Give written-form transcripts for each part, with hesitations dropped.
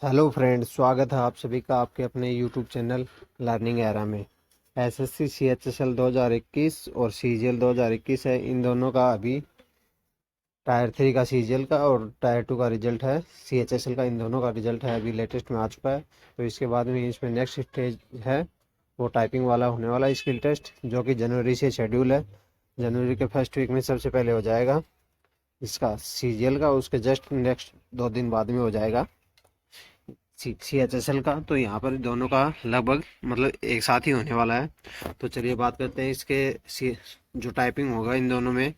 Hello friends, स्वागत है आप सभी का आपके अपने यूट्यूब चैनल लर्निंग एरा में। एसएससी सीएचएसएल 2021 और सीजीएल 2021 है। इन दोनों का अभी टायर 3 का सीजीएल का और टायर 2 का रिजल्ट है सीएचएसएल का। इन दोनों का रिजल्ट है अभी लेटेस्ट में आ चुका है। तो इसके बाद में इसमें नेक्स्ट स्टेज है वो टाइपिंग वाला होने वाला है, स्किल टेस्ट, जो कि जनवरी से शेड्यूल है। जनवरी के फर्स्ट वीक में सबसे पहले हो जाएगा इसका सीजीएल का, उसके जस्ट नेक्स्ट 2 दिन बाद में हो जाएगा सीएचएसएल का। तो यहाँ पर दोनों का लगभग मतलब एक साथ ही होने वाला है। तो चलिए बात करते हैं इसके जो टाइपिंग होगा इन दोनों में,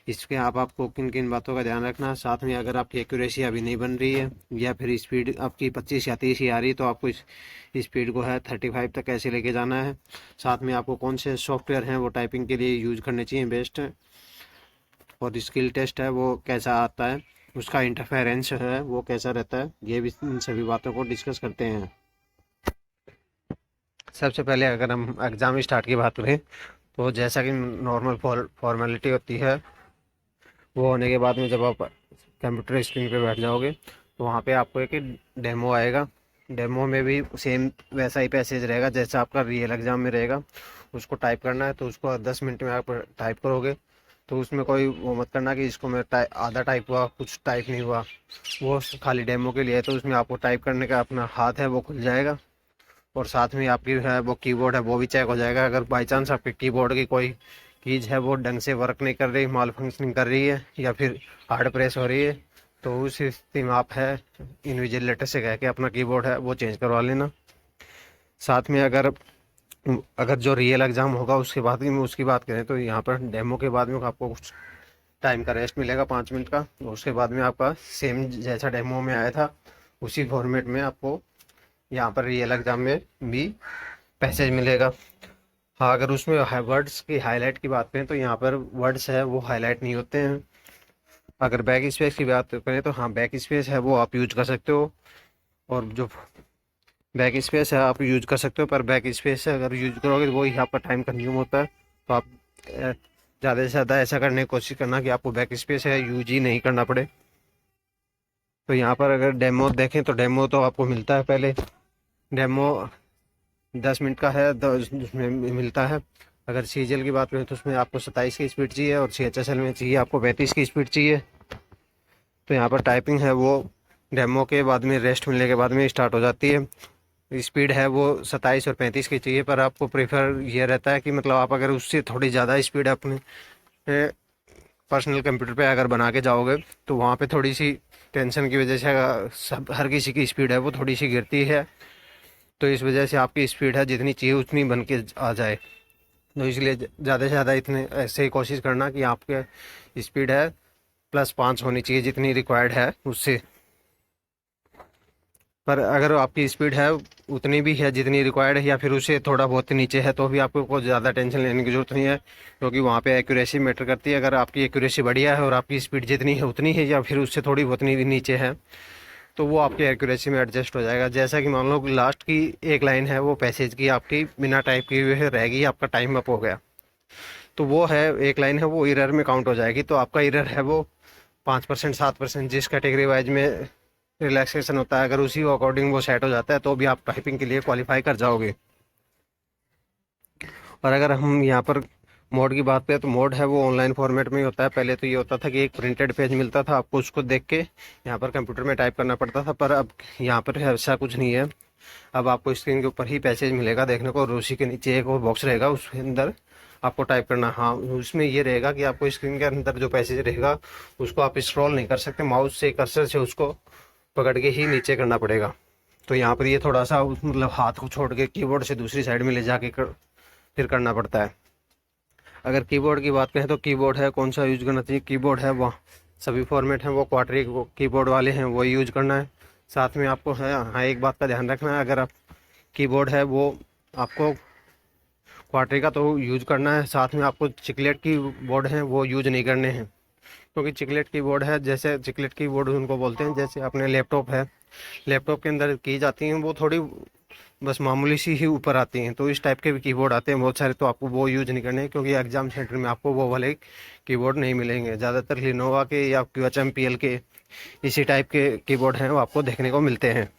इसके आपको किन किन बातों का ध्यान रखना है। साथ में अगर आपकी एक्यूरेसी अभी नहीं बन रही है या फिर स्पीड आपकी 25 या 30 ही आ रही है, तो आपको इस स्पीड को है 35 तक कैसे लेके जाना है। साथ में आपको कौन से सॉफ्टवेयर हैं वो टाइपिंग के लिए यूज करने चाहिए बेस्ट, और स्किल टेस्ट है वो कैसा आता है, उसका इंटरफेरेंस है वो कैसा रहता है, ये भी इन सभी बातों को डिस्कस करते हैं। सबसे पहले अगर हम एग्ज़ाम स्टार्ट की बात करें, तो जैसा कि नॉर्मल फॉर्मेलिटी होती है, वो होने के बाद में जब आप कंप्यूटर स्क्रीन पे बैठ जाओगे तो वहाँ पे आपको एक डेमो आएगा। डेमो में भी सेम वैसा ही पैसेज रहेगा जैसा आपका रियल एग्ज़ाम में रहेगा। उसको टाइप करना है, तो उसको 10 मिनट में आप टाइप करोगे। तो उसमें कोई वो मत करना कि इसको मैं आधा टाइप हुआ कुछ टाइप नहीं हुआ, वो खाली डेमो के लिए है। तो उसमें आपको टाइप करने का अपना हाथ है वो खुल जाएगा, और साथ में आपकी है वो कीबोर्ड है वो भी चेक हो जाएगा। अगर बाई चांस आपके कीबोर्ड की कोई कीज है वो ढंग से वर्क नहीं कर रही, माल फंक्शनिंग कर रही है या फिर हार्ड प्रेस हो रही है, तो उस स्थिति में आप है इन्विजिलेटर से कह के अपना कीबोर्ड है वो चेंज करवा लेना। साथ में अगर अगर जो रियल एग्ज़ाम होगा उसके बाद में उसकी बात करें, तो यहाँ पर डेमो के बाद में आपको कुछ टाइम का रेस्ट मिलेगा 5 मिनट का। उसके बाद में आपका सेम जैसा डेमो में आया था उसी फॉर्मेट में आपको यहाँ पर रियल एग्ज़ाम में भी पैसेज मिलेगा। हाँ, अगर उसमें वर्ड्स की हाईलाइट की बात करें तो यहाँ पर वर्ड्स है वो हाईलाइट नहीं होते हैं। अगर बैक स्पेस की बात करें तो हाँ, बैक स्पेस है वो आप यूज कर सकते हो, और जो बैक स्पेस है आप यूज कर सकते हो, पर बैक स्पेस से अगर यूज करोगे तो वो ही आपका टाइम कंज्यूम होता है। तो आप ज़्यादा से ज़्यादा ऐसा करने की कोशिश करना कि आपको बैक स्पेस है यूज ही नहीं करना पड़े। तो यहाँ पर अगर डेमो देखें तो डेमो तो आपको मिलता है पहले। डेमो 10 मिनट का है तो उसमें मिलता है। अगर सीजीएल की बात करें तो उसमें आपको 27 की स्पीड चाहिए, और सीएचएसएल में चाहिए आपको 35 की स्पीड चाहिए। तो यहाँ पर टाइपिंग है वो डेमो के बाद में रेस्ट मिलने के बाद में स्टार्ट हो जाती है। स्पीड है वो 27 और 35 की चाहिए, पर आपको प्रेफर ये रहता है कि मतलब आप अगर उससे थोड़ी ज़्यादा स्पीड अपने पर्सनल कंप्यूटर पे अगर बना के जाओगे तो वहाँ पे थोड़ी सी टेंशन की वजह से सब हर किसी की स्पीड है वो थोड़ी सी गिरती है। तो इस वजह से आपकी स्पीड है जितनी चाहिए उतनी बन के आ जाए। तो इसलिए ज़्यादा से ज़्यादा इतने ऐसे ही कोशिश करना कि आपके स्पीड है +5 होनी चाहिए जितनी रिक्वायर्ड है उससे। पर अगर आपकी स्पीड है उतनी भी है जितनी रिक्वायर्ड है या फिर उससे थोड़ा बहुत नीचे है, तो भी आपको कोई ज़्यादा टेंशन लेने की ज़रूरत नहीं है, क्योंकि वहाँ पे एक्यूरेसी मैटर करती है। अगर आपकी एक्यूरेसी बढ़िया है और आपकी स्पीड जितनी है उतनी है या फिर उससे थोड़ी बहुत नीचे है, तो वो आपकी एक्यूरेसी में एडजस्ट हो जाएगा। जैसा कि मान लो लास्ट की एक लाइन है वो पैसेज की आपकी बिना टाइप किए हुए रहेगी, आपका टाइम अप हो गया, तो वो है एक लाइन है वो इरर में काउंट हो जाएगी। तो आपका इरर है वो 5% 7% जिस कैटेगरी वाइज में रिलैक्सेशन होता है, अगर उसी अकॉर्डिंग वो सेट हो जाता है तो भी आप टाइपिंग के लिए क्वालिफाई कर जाओगे। और अगर हम यहाँ पर मोड की बात करें तो मोड है वो ऑनलाइन फॉर्मेट में ही होता है। पहले तो ये होता था कि एक प्रिंटेड पेज मिलता था, आपको उसको देख के यहाँ पर कंप्यूटर में टाइप करना पड़ता था, पर अब यहाँ पर ऐसा कुछ नहीं है। अब आपको स्क्रीन के ऊपर ही पैसेज मिलेगा देखने को, और उसी के नीचे एक और बॉक्स रहेगा उसके अंदर आपको टाइप करना। हाँ, उसमें ये रहेगा कि आपको स्क्रीन के अंदर जो पैसेज रहेगा उसको आप स्क्रॉल नहीं कर सकते, माउस से कर्सर से उसको पकड़ के ही नीचे करना पड़ेगा। तो यहाँ पर ये थोड़ा सा मतलब हाथ को छोड़ के कीबोर्ड से दूसरी साइड में ले जाके फिर करना पड़ता है। अगर कीबोर्ड की बात करें तो कीबोर्ड है कौन सा यूज करना चाहिए, कीबोर्ड है वह सभी फॉर्मेट हैं वो क्वाड्री कीबोर्ड वाले हैं वो यूज करना है। साथ में आपको है हाँ एक बात का ध्यान रखना है, अगर आप कीबोर्ड है वो आपको क्वाड्री का तो यूज करना है, साथ में आपको चिकलेट की बोर्ड हैं वो यूज नहीं करने हैं। क्योंकि चिकलेट कीबोर्ड है, जैसे चिकलेट कीबोर्ड उनको बोलते हैं, जैसे अपने लैपटॉप है, लैपटॉप के अंदर की जाती हैं वो थोड़ी बस मामूली सी ही ऊपर आती हैं, तो इस टाइप के भी कीबोर्ड आते हैं बहुत सारे, तो आपको वो यूज नहीं करने हैं, क्योंकि एग्जाम सेंटर में आपको वो वाले कीबोर्ड नहीं मिलेंगे। ज़्यादातर लिनोवा के या QHMPL के इसी टाइप के कीबोर्ड हैं वो आपको देखने को मिलते हैं।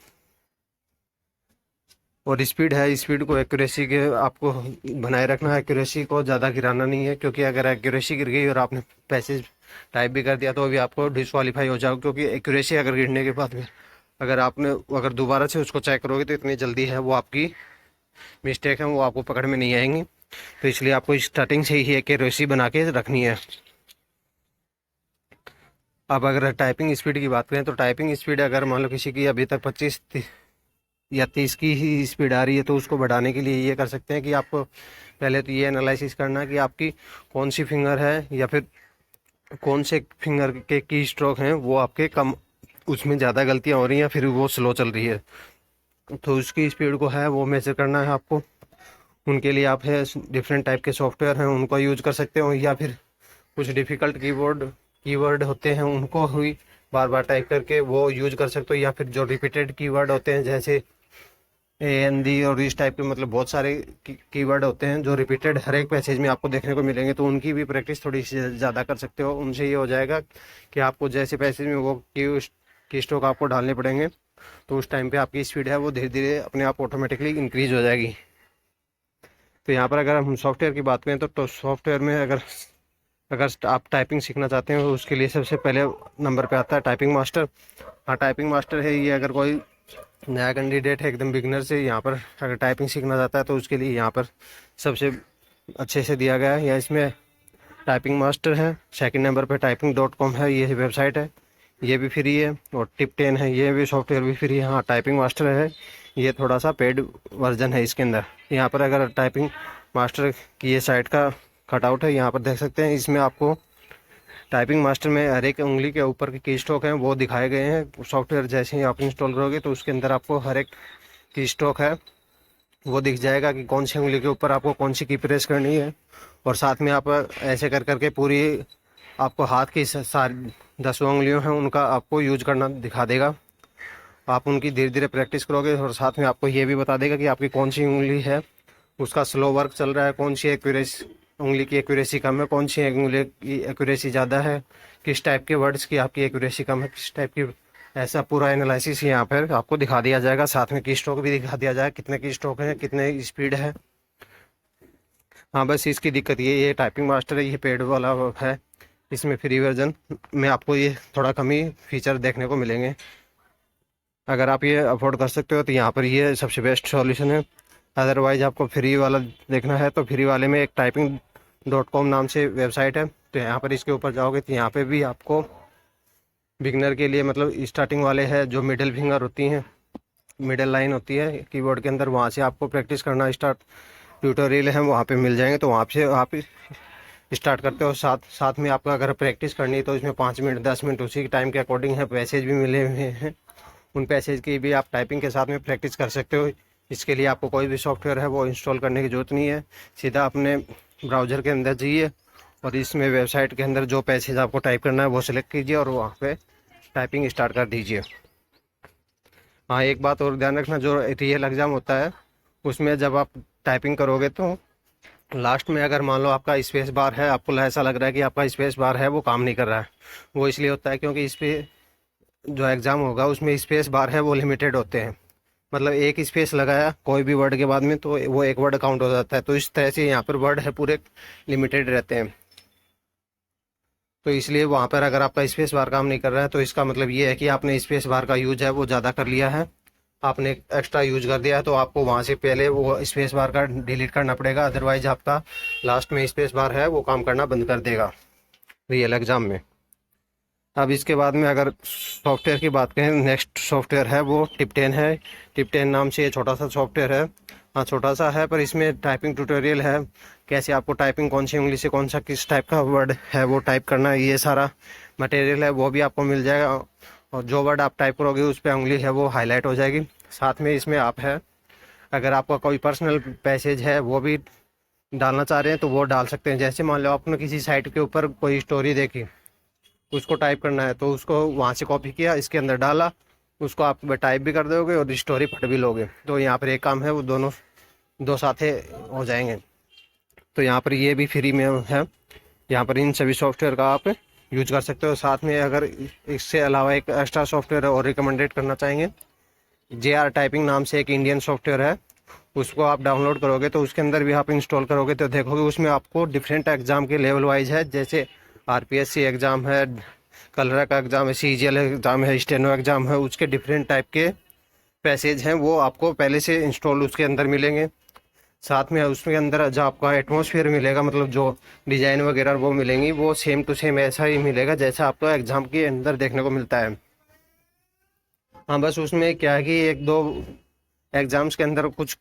और स्पीड है, स्पीड को एक्यूरेसी के आपको बनाए रखना है, एक्यूरेसी को ज़्यादा गिराना नहीं है, क्योंकि अगर एक्यूरेसी गिर गई और आपने पैसेज टाइप भी कर दिया तो अभी आपको डिसक्वालीफाई हो जाओगे, क्योंकि एक्यूरेसी अगर गिरने के बाद में अगर दोबारा से उसको चेक करोगे तो इतनी जल्दी है वो आपकी मिस्टेक है वो आपको पकड़ में नहीं आएंगी। तो इसलिए आपको स्टार्टिंग से ही एक्यूरेसी बना के रखनी है। अब अगर टाइपिंग स्पीड की बात करें तो टाइपिंग स्पीड अगर मान लो किसी की अभी तक 25 या 30 की ही स्पीड आ रही है तो उसको बढ़ाने के लिए ये कर सकते हैं कि आपको पहले तो ये एनालिसिस करना है कि आपकी कौन सी फिंगर है या फिर कौन से फिंगर के की स्ट्रोक हैं वो आपके कम, उसमें ज़्यादा गलतियाँ हो रही हैं, फिर वो स्लो चल रही है, तो उसकी स्पीड को है वो मेजर करना है आपको। उनके लिए आप है डिफरेंट टाइप के सॉफ्टवेयर हैं उनको यूज कर सकते हो, या फिर कुछ डिफ़िकल्ट कीवर्ड होते हैं उनको ही बार बार टाइप करके वो यूज कर सकते हो, या फिर जो रिपीटेड कीवर्ड होते हैं जैसे AND और इस टाइप के, मतलब बहुत सारे कीवर्ड होते हैं जो रिपीटेड हर एक पैसेज में आपको देखने को मिलेंगे, तो उनकी भी प्रैक्टिस थोड़ी ज़्यादा कर सकते हो। उनसे ये हो जाएगा कि आपको जैसे पैसेज में वो की स्ट्रोक आपको डालने पड़ेंगे तो उस टाइम पे आपकी स्पीड है वो धीरे धीरे अपने आप ऑटोमेटिकली इंक्रीज हो जाएगी। तो यहाँ पर अगर हम सॉफ्टवेयर की बात करें तो सॉफ्टवेयर में अगर आप टाइपिंग सीखना चाहते हैं तो उसके लिए सबसे पहले नंबर पे आता है टाइपिंग मास्टर। हाँ, टाइपिंग मास्टर है ये, अगर कोई नया कैंडिडेट है एकदम बिगनर से यहाँ पर अगर टाइपिंग सीखना चाहता है तो उसके लिए यहाँ पर सबसे अच्छे से दिया गया है। या इसमें टाइपिंग मास्टर है, सेकंड नंबर पे typing.com है, ये वेबसाइट है, ये भी फ्री है। और टिप10 है, ये भी सॉफ्टवेयर भी फ्री है। हाँ, टाइपिंग मास्टर है, ये थोड़ा सा पेड वर्जन है इसके अंदर। यहाँ पर अगर टाइपिंग मास्टर की ये साइट का कटआउट है, यहाँ पर देख सकते हैं, इसमें आपको टाइपिंग मास्टर में हर एक उंगली के ऊपर के की स्ट्रोक हैं वो दिखाए गए हैं। सॉफ्टवेयर जैसे ही आप इंस्टॉल करोगे तो उसके अंदर आपको हर एक की स्ट्रोक है वो दिख जाएगा कि कौन सी उंगली के ऊपर आपको कौन सी की प्रेस करनी है। और साथ में आप ऐसे कर करके पूरी आपको हाथ की सारी 10 उंगलियों हैं उनका आपको यूज करना दिखा देगा। आप उनकी धीरे धीरे प्रैक्टिस करोगे और साथ में आपको ये भी बता देगा कि आपकी कौन सी उंगली है उसका स्लो वर्क चल रहा है, कौन सी उंगली की एक्यूरेसी कम है, कौन सी उंगली की एक्यूरेसी ज़्यादा है, किस टाइप के वर्ड्स की आपकी एक्यूरेसी कम है, किस टाइप की, ऐसा पूरा एनालिसिस यहाँ पर आपको दिखा दिया जाएगा। साथ में की स्ट्रोक भी दिखा दिया जाएगा, कितने की स्ट्रोक है, कितने स्पीड है। हाँ, बस इसकी दिक्कत ये टाइपिंग मास्टर है, ये पेड वाला है, इसमें फ्री वर्जन में आपको ये थोड़ा कम ही फीचर देखने को मिलेंगे। अगर आप ये अफोर्ड कर सकते हो तो यहाँ पर ये सबसे बेस्ट सॉल्यूशन है। अदरवाइज आपको फ्री वाला देखना है तो फ्री वाले में एक typing.com नाम से वेबसाइट है, तो यहाँ पर इसके ऊपर जाओगे तो यहाँ पे भी आपको बिगनर के लिए, मतलब स्टार्टिंग वाले हैं जो मिडिल फिंगर होती हैं, मिडिल लाइन होती है कीबोर्ड के अंदर, वहाँ से आपको प्रैक्टिस करना स्टार्ट ट्यूटोरियल है वहाँ पे मिल जाएंगे, तो वहाँ से आप स्टार्ट करते हो। साथ में आपका अगर प्रैक्टिस करनी है तो इसमें 5 मिनट 10 मिनट उसी के टाइम के अकॉर्डिंग है, पैसेज भी मिले हुए हैं, उन पैसेज की भी आप टाइपिंग के साथ में प्रैक्टिस कर सकते हो। इसके लिए आपको कोई भी सॉफ्टवेयर है वो इंस्टॉल करने की ज़रूरत नहीं है, सीधा अपने ब्राउज़र के अंदर जाइए और इसमें वेबसाइट के अंदर जो पैसेज आपको टाइप करना है वो सिलेक्ट कीजिए और वहाँ पे टाइपिंग स्टार्ट कर दीजिए। हाँ, एक बात और ध्यान रखना, जो रियल एग्ज़ाम होता है उसमें जब आप टाइपिंग करोगे तो लास्ट में अगर मान लो आपका स्पेस बार है, आपको ऐसा लग रहा है कि आपका स्पेस बार है वो काम नहीं कर रहा है, वो इसलिए होता है क्योंकि इस पर जो एग्ज़ाम होगा उसमें स्पेस बार है वो लिमिटेड होते हैं, मतलब एक स्पेस लगाया कोई भी वर्ड के बाद में तो वो एक वर्ड काउंट हो जाता है। तो इस तरह से यहाँ पर वर्ड है पूरे लिमिटेड रहते हैं, तो इसलिए वहाँ पर अगर आपका स्पेस बार काम नहीं कर रहा है तो इसका मतलब ये है कि आपने स्पेस बार का यूज है वो ज़्यादा कर लिया है, आपने एक्स्ट्रा यूज कर दिया है, तो आपको वहाँ से पहले वो स्पेस बार का डिलीट करना पड़ेगा, अदरवाइज आपका लास्ट में स्पेस बार है वो काम करना बंद कर देगा रियल एग्ज़ाम में। अब इसके बाद में अगर सॉफ्टवेयर की बात करें, नेक्स्ट सॉफ्टवेयर है वो टिप10 है। टिप10 नाम से ये छोटा सा सॉफ्टवेयर है, हाँ छोटा सा है, पर इसमें टाइपिंग ट्यूटोरियल है, कैसे आपको टाइपिंग कौन सी उंगली से कौन सा किस टाइप का वर्ड है वो टाइप करना है, ये सारा मटेरियल है वो भी आपको मिल जाएगा। और जो वर्ड आप टाइप करोगे उस पर उंगली है वो हाईलाइट हो जाएगी। साथ में इसमें आप है अगर आपका कोई पर्सनल पैसेज है वो भी डालना चाह रहे हैं तो वो डाल सकते हैं। जैसे मान लो आपने किसी साइट के ऊपर कोई स्टोरी देखी, उसको टाइप करना है तो उसको वहाँ से कॉपी किया, इसके अंदर डाला, उसको आप टाइप भी कर दोगे और स्टोरी पढ़ भी लोगे, तो यहाँ पर एक काम है वो दोनों दो साथे हो जाएंगे। तो यहाँ पर ये भी फ्री में है, यहाँ पर इन सभी सॉफ्टवेयर का आप यूज कर सकते हो। साथ में अगर इससे अलावा एक एक्स्ट्रा सॉफ्टवेयर और रिकमेंडेड करना चाहेंगे, JR टाइपिंग नाम से एक इंडियन सॉफ्टवेयर है, उसको आप डाउनलोड करोगे तो उसके अंदर भी आप इंस्टॉल करोगे तो देखोगे उसमें आपको डिफरेंट एग्ज़ाम के लेवल वाइज है, जैसे आरपीएससी एग्ज़ाम है, कलरा का एग्ज़ाम है, सीजीएल एग्ज़ाम है, स्टेनो एग्ज़ाम है, उसके डिफरेंट टाइप के पैसेज हैं वो आपको पहले से इंस्टॉल उसके अंदर मिलेंगे। साथ में उसके अंदर जो आपका एटमॉस्फेयर मिलेगा, मतलब जो डिज़ाइन वगैरह वो मिलेंगी, वो सेम टू सेम ऐसा ही मिलेगा जैसा आपको एग्ज़ाम के अंदर देखने को मिलता है। हाँ, बस उसमें क्या है कि एक दो एग्ज़ाम्स के अंदर कुछ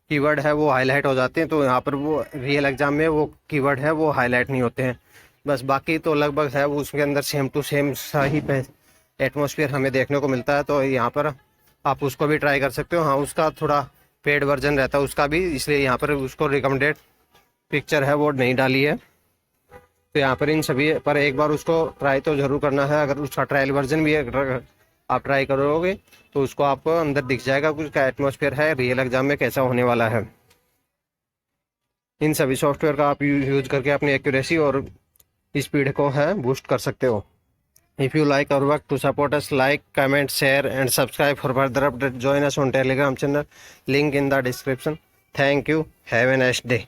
कीवर्ड है वो हाईलाइट हो जाते हैं, तो यहाँ पर वो रियल एग्ज़ाम में वो कीवर्ड है वो हाईलाइट नहीं होते हैं। बस बाकी तो लगभग है वो उसके अंदर सेम टू सेम सा ही एटमॉस्फेयर हमें देखने को मिलता है। तो यहाँ पर आप उसको भी ट्राई कर सकते हो। हाँ, उसका थोड़ा पेड वर्जन रहता है उसका भी, इसलिए यहाँ पर उसको रिकमेंडेड पिक्चर है वो नहीं डाली है। तो यहाँ पर इन सभी पर एक बार उसको ट्राई तो ज़रूर करना है। अगर उसका ट्रायल वर्जन भी अगर आप ट्राई करोगे तो उसको आपको अंदर दिख जाएगा कि उसका एटमॉस्फेयर है रियल एग्जाम में कैसा होने वाला है। इन सभी सॉफ्टवेयर का आप यूज करके अपनी एक्यूरेसी और स्पीड को है बूस्ट कर सकते हो। If you like our work, to support us, like, comment, share and subscribe for further update. Join us on Telegram channel, link in the description. Thank you. Have a nice day.